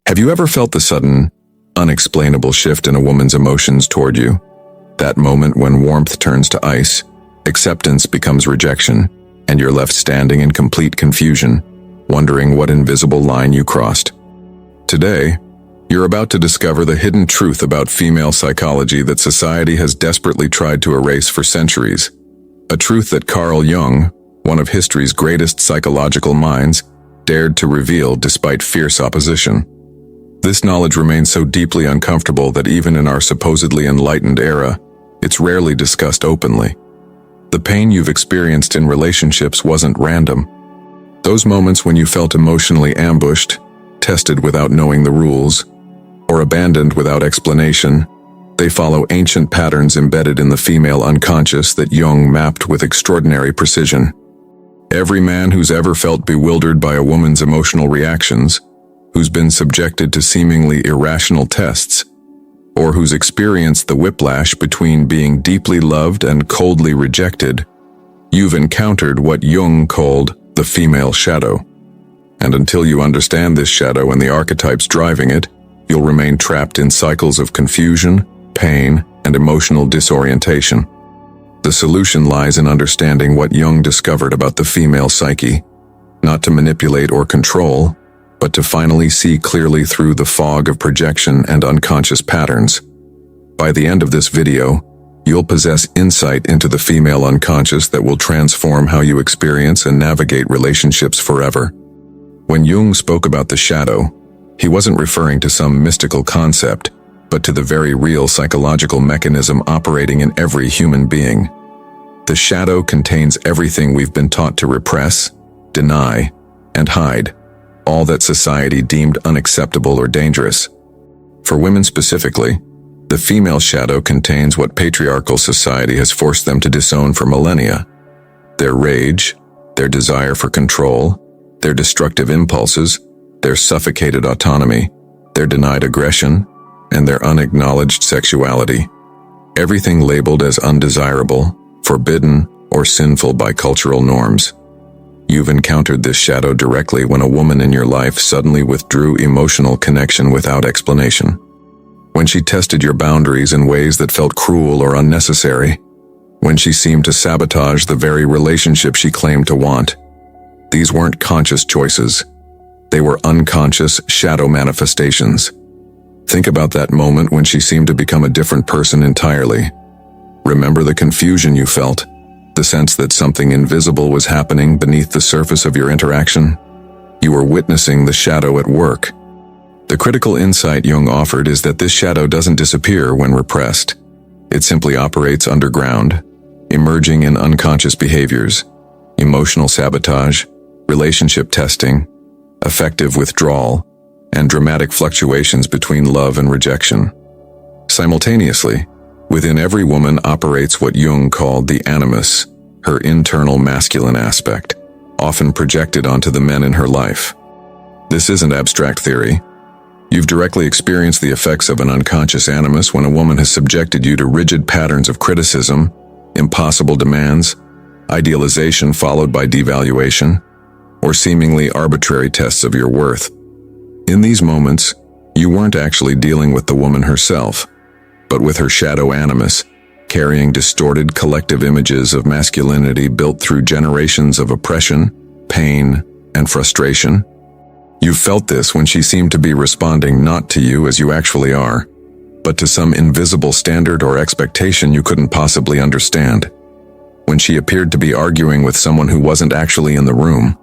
Have you ever felt the sudden, unexplainable shift in a woman's emotions toward you? That moment when warmth turns to ice, acceptance becomes rejection, and you're left standing in complete confusion, wondering what invisible line you crossed. Today, you're about to discover the hidden truth about female psychology that society has desperately tried to erase for centuries. A truth that Carl Jung, one of history's greatest psychological minds, dared to reveal despite fierce opposition. This knowledge remains so deeply uncomfortable that even in our supposedly enlightened era, it's rarely discussed openly. The pain you've experienced in relationships wasn't random. Those moments when you felt emotionally ambushed, tested without knowing the rules, or abandoned without explanation, they follow ancient patterns embedded in the female unconscious that Jung mapped with extraordinary precision. Every man who's ever felt bewildered by a woman's emotional reactions, who's been subjected to seemingly irrational tests, or who's experienced the whiplash between being deeply loved and coldly rejected, you've encountered what Jung called the female shadow. And until you understand this shadow and the archetypes driving it, you'll remain trapped in cycles of confusion, pain, and emotional disorientation. The solution lies in understanding what Jung discovered about the female psyche, not to manipulate or control, but to finally see clearly through the fog of projection and unconscious patterns. By the end of this video, you'll possess insight into the female unconscious that will transform how you experience and navigate relationships forever. When Jung spoke about the shadow, he wasn't referring to some mystical concept, but to the very real psychological mechanism operating in every human being. The shadow contains everything we've been taught to repress, deny, and hide, all that society deemed unacceptable or dangerous. For women specifically, the female shadow contains what patriarchal society has forced them to disown for millennia: their rage, their desire for control, their destructive impulses, their suffocated autonomy, their denied aggression, and their unacknowledged sexuality. Everything labeled as undesirable, forbidden, or sinful by cultural norms. You've encountered this shadow directly when a woman in your life suddenly withdrew emotional connection without explanation. When she tested your boundaries in ways that felt cruel or unnecessary. When she seemed to sabotage the very relationship she claimed to want. These weren't conscious choices. They were unconscious shadow manifestations. Think about that moment when she seemed to become a different person entirely. Remember the confusion you felt, the sense that something invisible was happening beneath the surface of your interaction? You were witnessing the shadow at work. The critical insight Jung offered is that this shadow doesn't disappear when repressed. It simply operates underground, emerging in unconscious behaviors, emotional sabotage, relationship testing, affective withdrawal, and dramatic fluctuations between love and rejection. Simultaneously, within every woman operates what Jung called the Animus, her internal masculine aspect, often projected onto the men in her life. This isn't abstract theory. You've directly experienced the effects of an unconscious animus when a woman has subjected you to rigid patterns of criticism, impossible demands, idealization followed by devaluation, or seemingly arbitrary tests of your worth. In these moments, you weren't actually dealing with the woman herself, but with her shadow animus, carrying distorted collective images of masculinity built through generations of oppression, pain, and frustration. You felt this when she seemed to be responding not to you as you actually are, but to some invisible standard or expectation you couldn't possibly understand. When she appeared to be arguing with someone who wasn't actually in the room.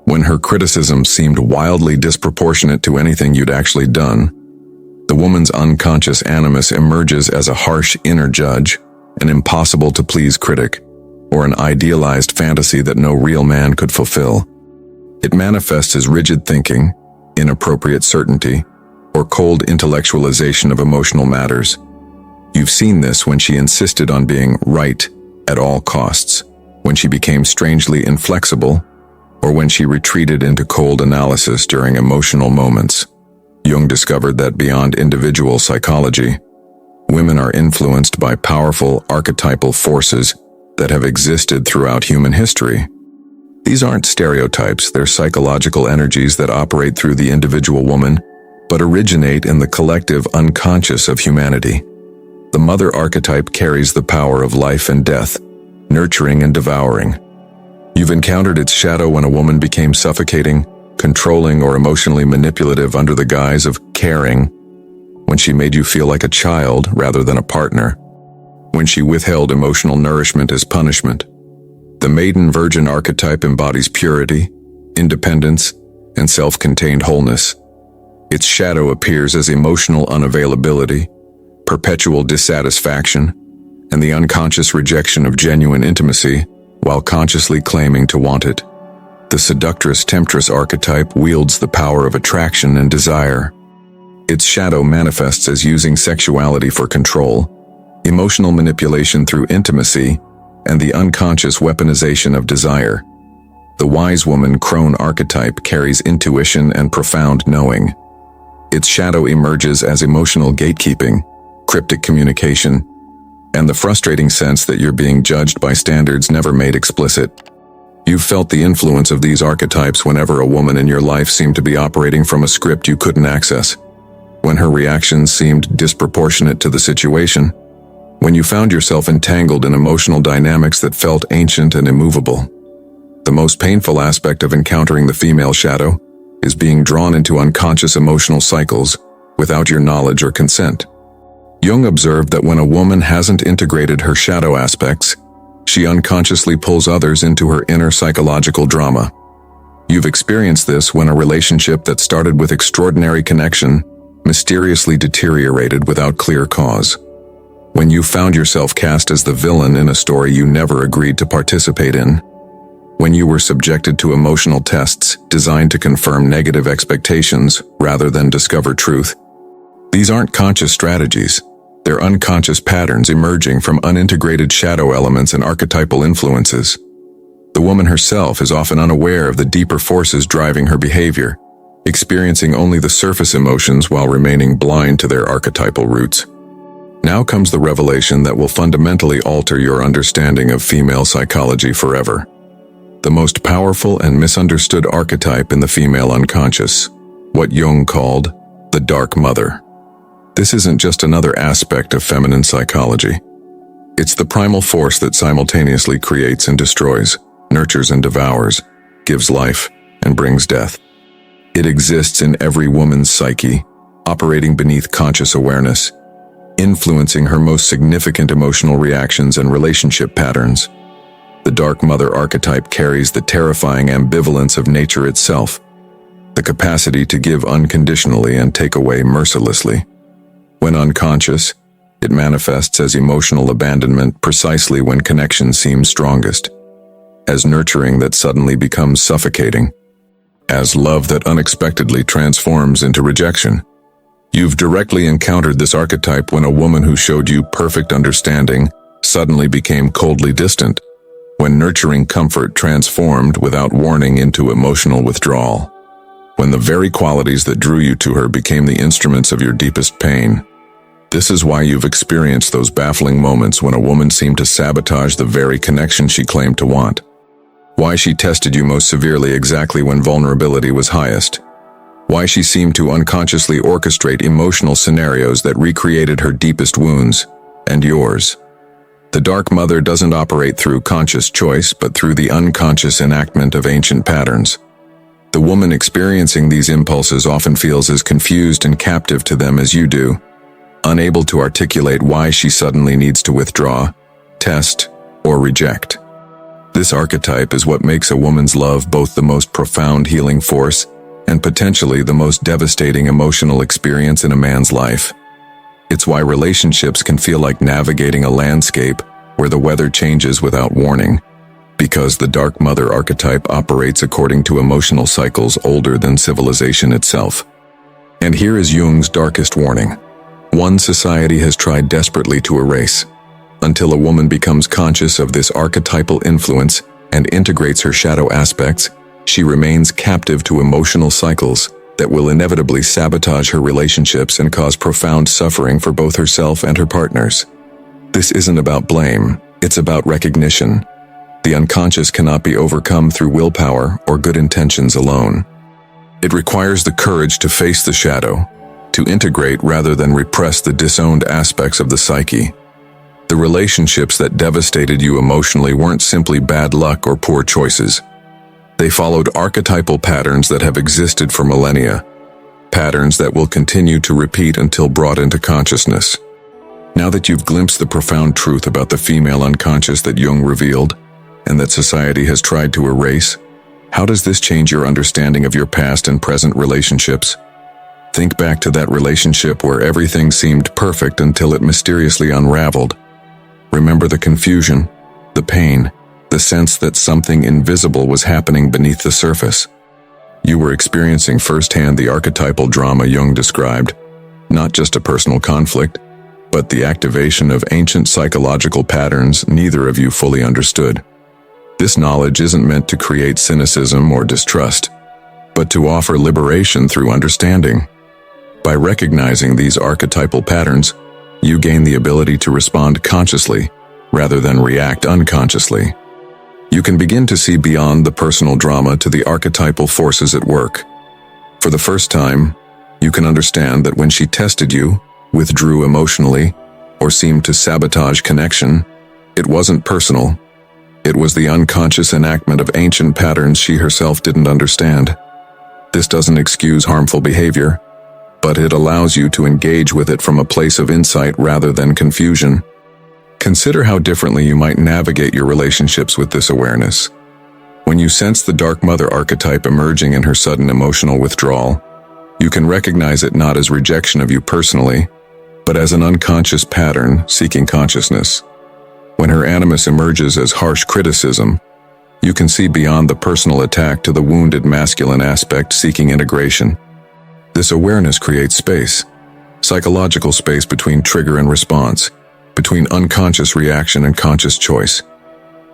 When her criticism seemed wildly disproportionate to anything you'd actually done. The woman's unconscious animus emerges as a harsh inner judge, an impossible-to-please critic, or an idealized fantasy that no real man could fulfill. It manifests as rigid thinking, inappropriate certainty, or cold intellectualization of emotional matters. You've seen this when she insisted on being right at all costs, when she became strangely inflexible, or when she retreated into cold analysis during emotional moments. Jung discovered that beyond individual psychology, women are influenced by powerful archetypal forces that have existed throughout human history. These aren't stereotypes, they're psychological energies that operate through the individual woman, but originate in the collective unconscious of humanity. The mother archetype carries the power of life and death, nurturing and devouring. You've encountered its shadow when a woman became suffocating, controlling, or emotionally manipulative under the guise of caring, when she made you feel like a child rather than a partner, when she withheld emotional nourishment as punishment. The maiden virgin archetype embodies purity, independence, and self-contained wholeness. Its shadow appears as emotional unavailability, perpetual dissatisfaction, and the unconscious rejection of genuine intimacy while consciously claiming to want it. The seductress temptress archetype wields the power of attraction and desire. Its shadow manifests as using sexuality for control, emotional manipulation through intimacy, and the unconscious weaponization of desire. The wise woman crone archetype carries intuition and profound knowing. Its shadow emerges as emotional gatekeeping, cryptic communication, and the frustrating sense that you're being judged by standards never made explicit. You've felt the influence of these archetypes whenever a woman in your life seemed to be operating from a script you couldn't access, when her reactions seemed disproportionate to the situation, when you found yourself entangled in emotional dynamics that felt ancient and immovable. The most painful aspect of encountering the female shadow is being drawn into unconscious emotional cycles without your knowledge or consent. Jung observed that when a woman hasn't integrated her shadow aspects, she unconsciously pulls others into her inner psychological drama. You've experienced this when a relationship that started with extraordinary connection mysteriously deteriorated without clear cause. When you found yourself cast as the villain in a story you never agreed to participate in. When you were subjected to emotional tests designed to confirm negative expectations rather than discover truth. These aren't conscious strategies. They're unconscious patterns emerging from unintegrated shadow elements and archetypal influences. The woman herself is often unaware of the deeper forces driving her behavior, experiencing only the surface emotions while remaining blind to their archetypal roots. Now comes the revelation that will fundamentally alter your understanding of female psychology forever. The most powerful and misunderstood archetype in the female unconscious, what Jung called the Dark Mother. This isn't just another aspect of feminine psychology. It's the primal force that simultaneously creates and destroys, nurtures and devours, gives life and brings death. It exists in every woman's psyche, operating beneath conscious awareness, influencing her most significant emotional reactions and relationship patterns. The Dark Mother archetype carries the terrifying ambivalence of nature itself, the capacity to give unconditionally and take away mercilessly. When unconscious, it manifests as emotional abandonment precisely when connection seems strongest, as nurturing that suddenly becomes suffocating, as love that unexpectedly transforms into rejection. You've directly encountered this archetype when a woman who showed you perfect understanding suddenly became coldly distant, when nurturing comfort transformed without warning into emotional withdrawal, when the very qualities that drew you to her became the instruments of your deepest pain. This is why you've experienced those baffling moments when a woman seemed to sabotage the very connection she claimed to want. Why she tested you most severely exactly when vulnerability was highest. Why she seemed to unconsciously orchestrate emotional scenarios that recreated her deepest wounds, and yours. The Dark Mother doesn't operate through conscious choice, but through the unconscious enactment of ancient patterns. The woman experiencing these impulses often feels as confused and captive to them as you do, unable to articulate why she suddenly needs to withdraw, test, or reject. This archetype is what makes a woman's love both the most profound healing force and potentially the most devastating emotional experience in a man's life. It's why relationships can feel like navigating a landscape where the weather changes without warning, because the Dark Mother archetype operates according to emotional cycles older than civilization itself. And here is Jung's darkest warning. One society has tried desperately to erase. Until a woman becomes conscious of this archetypal influence and integrates her shadow aspects, she remains captive to emotional cycles that will inevitably sabotage her relationships and cause profound suffering for both herself and her partners. This isn't about blame, it's about recognition. The unconscious cannot be overcome through willpower or good intentions alone. It requires the courage to face the shadow, to integrate rather than repress the disowned aspects of the psyche. The relationships that devastated you emotionally weren't simply bad luck or poor choices. They followed archetypal patterns that have existed for millennia, patterns that will continue to repeat until brought into consciousness. Now that you've glimpsed the profound truth about the female unconscious that Jung revealed, and that society has tried to erase, how does this change your understanding of your past and present relationships? Think back to that relationship where everything seemed perfect until it mysteriously unraveled. Remember the confusion, the pain, the sense that something invisible was happening beneath the surface. You were experiencing firsthand the archetypal drama Jung described, not just a personal conflict, but the activation of ancient psychological patterns neither of you fully understood. This knowledge isn't meant to create cynicism or distrust, but to offer liberation through understanding. By recognizing these archetypal patterns, you gain the ability to respond consciously rather than react unconsciously. You can begin to see beyond the personal drama to the archetypal forces at work. For the first time, you can understand that when she tested you, withdrew emotionally, or seemed to sabotage connection, it wasn't personal. It was the unconscious enactment of ancient patterns she herself didn't understand. This doesn't excuse harmful behavior, but it allows you to engage with it from a place of insight rather than confusion. Consider how differently you might navigate your relationships with this awareness. When you sense the dark mother archetype emerging in her sudden emotional withdrawal, you can recognize it not as rejection of you personally, but as an unconscious pattern seeking consciousness. When her animus emerges as harsh criticism, you can see beyond the personal attack to the wounded masculine aspect seeking integration. This awareness creates space, psychological space between trigger and response, between unconscious reaction and conscious choice.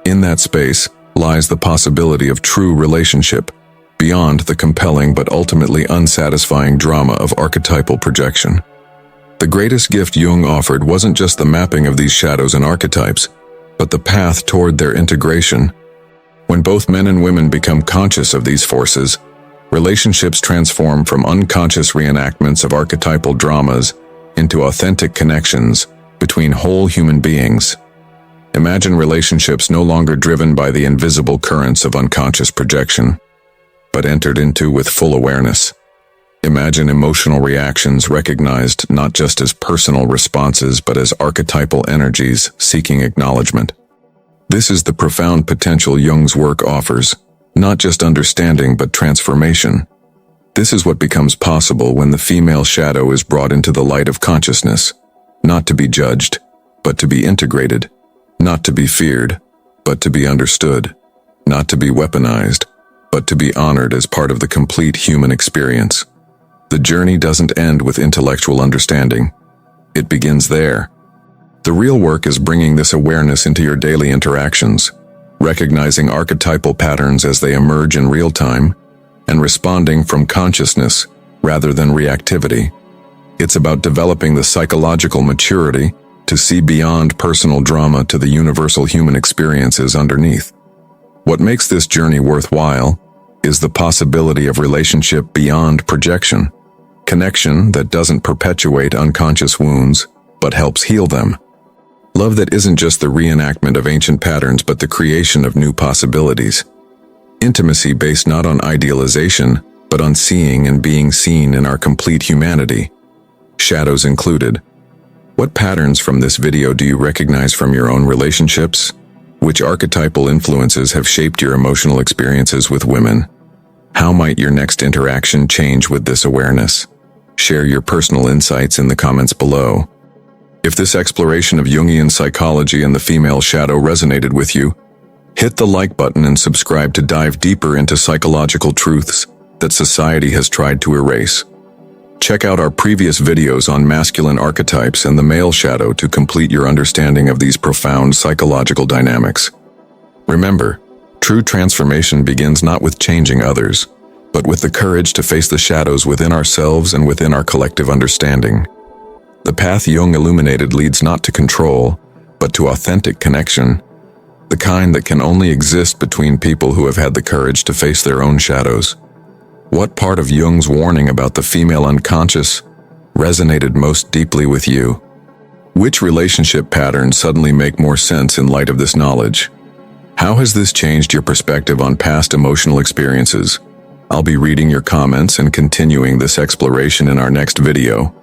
In that space lies the possibility of true relationship, beyond the compelling but ultimately unsatisfying drama of archetypal projection. The greatest gift Jung offered wasn't just the mapping of these shadows and archetypes, but the path toward their integration. When both men and women become conscious of these forces, relationships transform from unconscious reenactments of archetypal dramas into authentic connections between whole human beings. Imagine relationships no longer driven by the invisible currents of unconscious projection, but entered into with full awareness. Imagine emotional reactions recognized not just as personal responses but as archetypal energies seeking acknowledgement. This is the profound potential Jung's work offers, not just understanding but transformation. This is what becomes possible when the female shadow is brought into the light of consciousness, not to be judged, but to be integrated, not to be feared, but to be understood, not to be weaponized, but to be honored as part of the complete human experience. The journey doesn't end with intellectual understanding. It begins there. The real work is bringing this awareness into your daily interactions, recognizing archetypal patterns as they emerge in real time, and responding from consciousness rather than reactivity. It's about developing the psychological maturity to see beyond personal drama to the universal human experiences underneath. What makes this journey worthwhile is the possibility of relationship beyond projection, connection that doesn't perpetuate unconscious wounds, but helps heal them. Love that isn't just the reenactment of ancient patterns but the creation of new possibilities. Intimacy based not on idealization, but on seeing and being seen in our complete humanity. Shadows included. What patterns from this video do you recognize from your own relationships? Which archetypal influences have shaped your emotional experiences with women? How might your next interaction change with this awareness? Share your personal insights in the comments below. If this exploration of Jungian psychology and the female shadow resonated with you, hit the like button and subscribe to dive deeper into psychological truths that society has tried to erase. Check out our previous videos on masculine archetypes and the male shadow to complete your understanding of these profound psychological dynamics. Remember, true transformation begins not with changing others, but with the courage to face the shadows within ourselves and within our collective understanding. The path Jung illuminated leads not to control, but to authentic connection, the kind that can only exist between people who have had the courage to face their own shadows. What part of Jung's warning about the female unconscious resonated most deeply with you? Which relationship patterns suddenly make more sense in light of this knowledge? How has this changed your perspective on past emotional experiences? I'll be reading your comments and continuing this exploration in our next video.